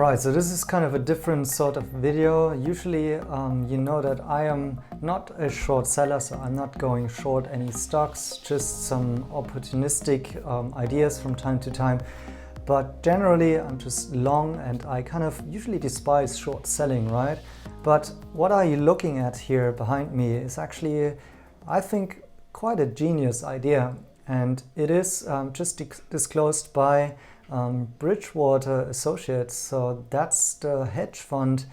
Alright, so this is kind of a different sort of video. Usually you know that I am not a short seller, so I'm not going short any stocks, just some opportunistic ideas from time to time. But generally I'm just long, and I kind of usually despise short selling, right? But what are you looking at here behind me is actually, I think, quite a genius idea. And it is just disclosed by Bridgewater Associates, so that's the hedge fund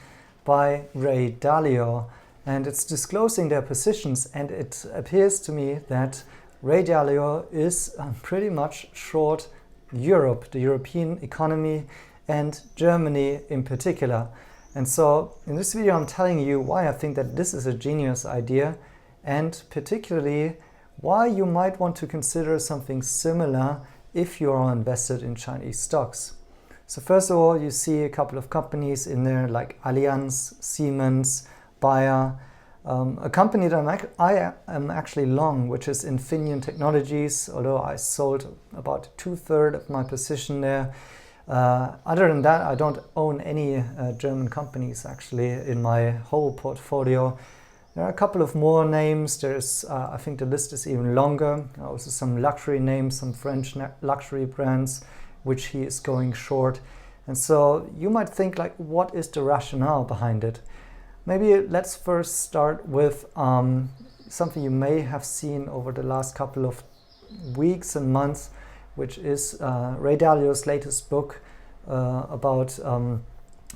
by Ray Dalio, and it's disclosing their positions, and it appears to me that Ray Dalio is pretty much short Europe, the European economy, and Germany in particular. And so in this video I'm telling you why I think that this is a genius idea, and particularly why you might want to consider something similar if you are invested in Chinese stocks. So first of all, you see a couple of companies in there like Allianz, Siemens, Bayer, a company that I am actually long, which is Infineon Technologies, although I sold about 2/3 of my position there. Other than that, I don't own any German companies actually in my whole portfolio. There are a couple of more names. There's, I think the list is even longer. Also some luxury names, some French luxury brands, which he is going short. And so you might think, like, what is the rationale behind it? Maybe let's first start with something you may have seen over the last couple of weeks and months, which is Ray Dalio's latest book about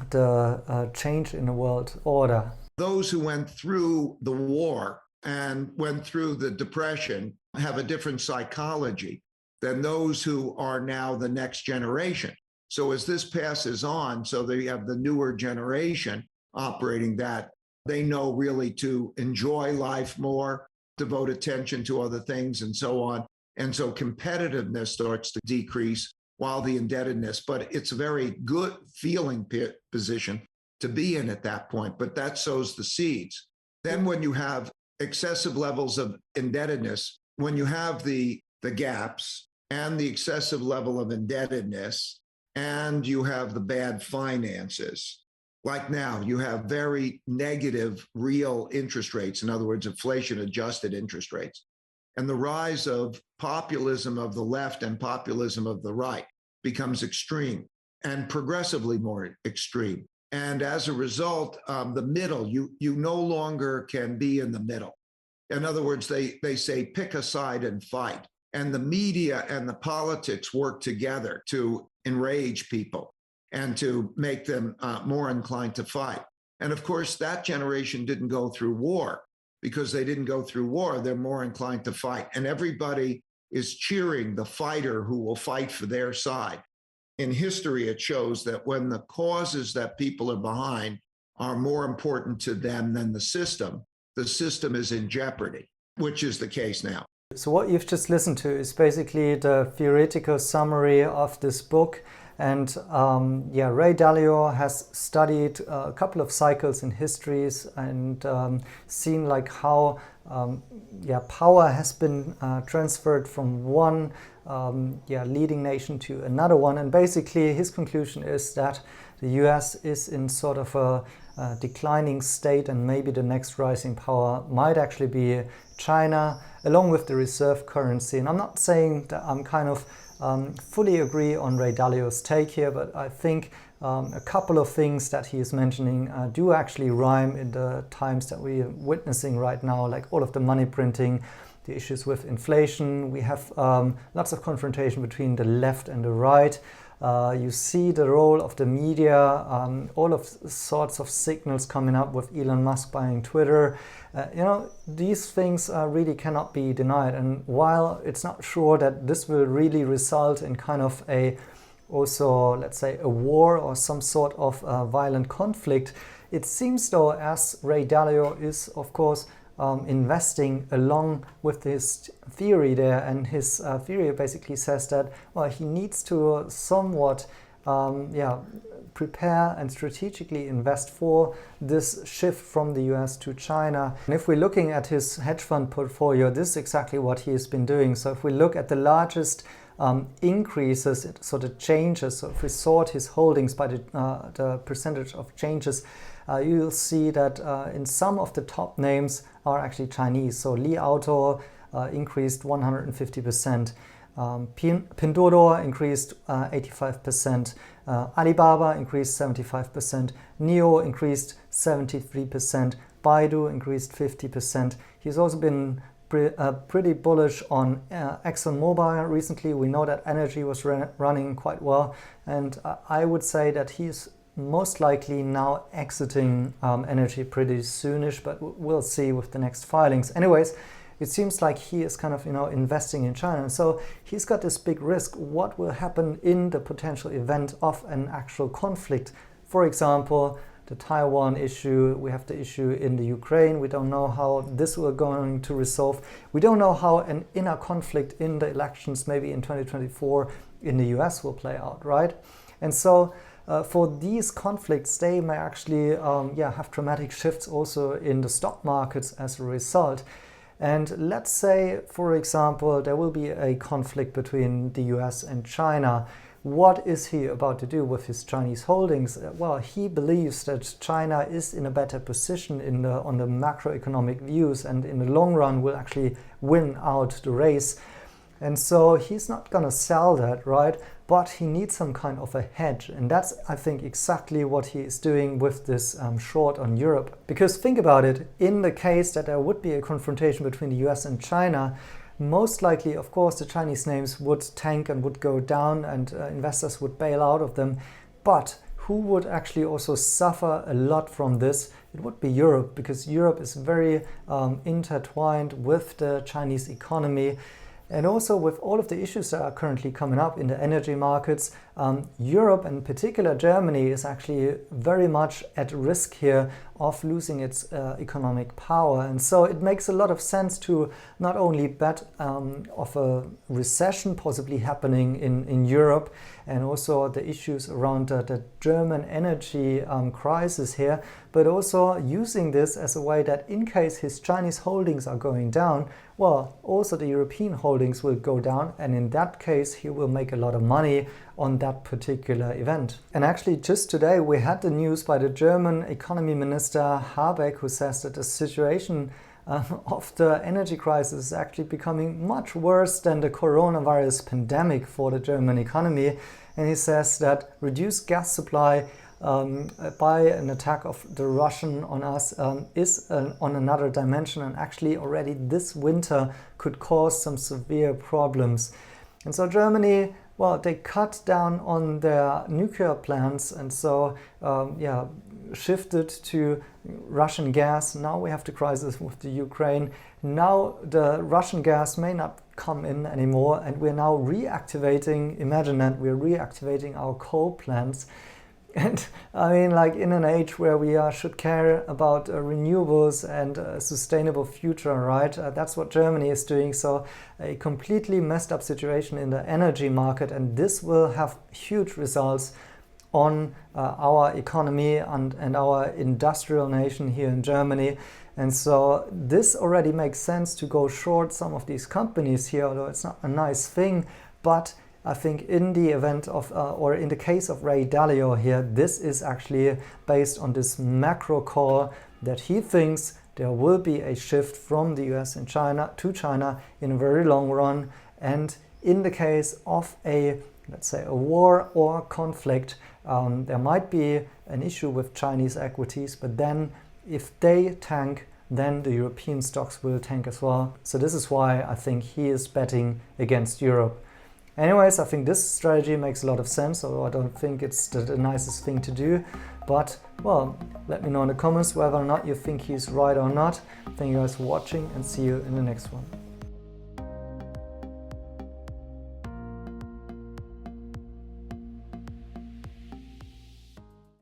the change in the world order. Those who went through the war and went through the Depression have a different psychology than those who are now the next generation. So as this passes on, so they have the newer generation operating that, they know really to enjoy life more, devote attention to other things and so on. And so competitiveness starts to decrease while the indebtedness, but it's a very good feeling position to be in at that point, but that sows the seeds. Then when you have excessive levels of indebtedness, when you have the gaps and the excessive level of indebtedness, and you have the bad finances, like now you have very negative real interest rates, in other words, inflation adjusted interest rates, and the rise of populism of the left and populism of the right becomes extreme and progressively more extreme. And as a result, the middle, you no longer can be in the middle. In other words, they say, pick a side and fight. And the media and the politics work together to enrage people and to make them more inclined to fight. And of course, that generation didn't go through war. Because they didn't go through war, they're more inclined to fight. And everybody is cheering the fighter who will fight for their side. In history, it shows that when the causes that people are behind are more important to them than the system is in jeopardy, which is the case now. So what you've just listened to is basically the theoretical summary of this book. And Ray Dalio has studied a couple of cycles in histories and seen like how power has been transferred from one leading nation to another one. And basically his conclusion is that the US is in sort of a declining state, and maybe the next rising power might actually be China, along with the reserve currency. And I'm not saying that I'm kind of fully agree on Ray Dalio's take here, but I think a couple of things that he is mentioning do actually rhyme in the times that we are witnessing right now, like all of the money printing, the issues with inflation. We have lots of confrontation between the left and the right. You see the role of the media, all of sorts of signals coming up with Elon Musk buying Twitter. These things really cannot be denied. And while it's not sure that this will really result in kind of also, let's say, a war or some sort of violent conflict, it seems though, as Ray Dalio is, of course, investing along with his theory there, and his theory basically says that, well, he needs to somewhat prepare and strategically invest for this shift from the US to China. And if we're looking at his hedge fund portfolio, this is exactly what he has been doing. So if we look at the largest increases, it sort of changes. So if we sort his holdings by the percentage of changes, you'll see that in some of the top names are actually Chinese. So Li Auto increased 150%. Pinduoduo increased 85%, Alibaba increased 75%, NIO increased 73%, Baidu increased 50%. He's also been pretty bullish on ExxonMobil recently. We know that energy was running quite well, and I would say that he's most likely now exiting energy pretty soonish, but we'll see with the next filings. Anyways, it seems like he is kind of, investing in China. And so he's got this big risk. What will happen in the potential event of an actual conflict? For example, the Taiwan issue, we have the issue in the Ukraine. We don't know how this will going to resolve. We don't know how an inner conflict in the elections, maybe in 2024 in the US will play out, right? And so for these conflicts, they may actually have dramatic shifts also in the stock markets as a result. And let's say, for example, there will be a conflict between the US and China. What is he about to do with his Chinese holdings? Well, he believes that China is in a better position on the macroeconomic views, and in the long run will actually win out the race. And so he's not going to sell that, right? But he needs some kind of a hedge. And that's, I think, exactly what he is doing with this short on Europe. Because think about it, in the case that there would be a confrontation between the US and China, most likely, of course, the Chinese names would tank and would go down, and investors would bail out of them. But who would actually also suffer a lot from this? It would be Europe, because Europe is very intertwined with the Chinese economy. And also with all of the issues that are currently coming up in the energy markets, Europe, and in particular Germany, is actually very much at risk here of losing its economic power. And so it makes a lot of sense to not only bet of a recession possibly happening in Europe, and also the issues around the German energy crisis here, but also using this as a way that in case his Chinese holdings are going down, well, also the European holdings will go down, and in that case he will make a lot of money on that particular event. And actually just today we had the news by the German economy minister Habeck, who says that the situation of the energy crisis is actually becoming much worse than the coronavirus pandemic for the German economy. And he says that reduced gas supply by an attack of the Russian on us is on another dimension, and actually already this winter could cause some severe problems. And so Germany, well, they cut down on their nuclear plants, and so shifted to Russian gas. Now we have the crisis with the Ukraine. Now the Russian gas may not come in anymore, and we're now reactivating, imagine that, we're reactivating our coal plants. And I mean, like, in an age where we should care about renewables and a sustainable future, right? That's what Germany is doing. So a completely messed up situation in the energy market, and this will have huge results on our economy and our industrial nation here in Germany. And so this already makes sense to go short some of these companies here, although it's not a nice thing. But I think in the event of, or in the case of Ray Dalio here, this is actually based on this macro call that he thinks there will be a shift from the US and China to China in a very long run. And in the case of let's say a war or conflict, there might be an issue with Chinese equities, but then if they tank, then the European stocks will tank as well. So this is why I think he is betting against Europe. Anyways, I think this strategy makes a lot of sense, although I don't think it's the nicest thing to do. But, well, let me know in the comments whether or not you think he's right or not. Thank you guys for watching, and see you in the next one.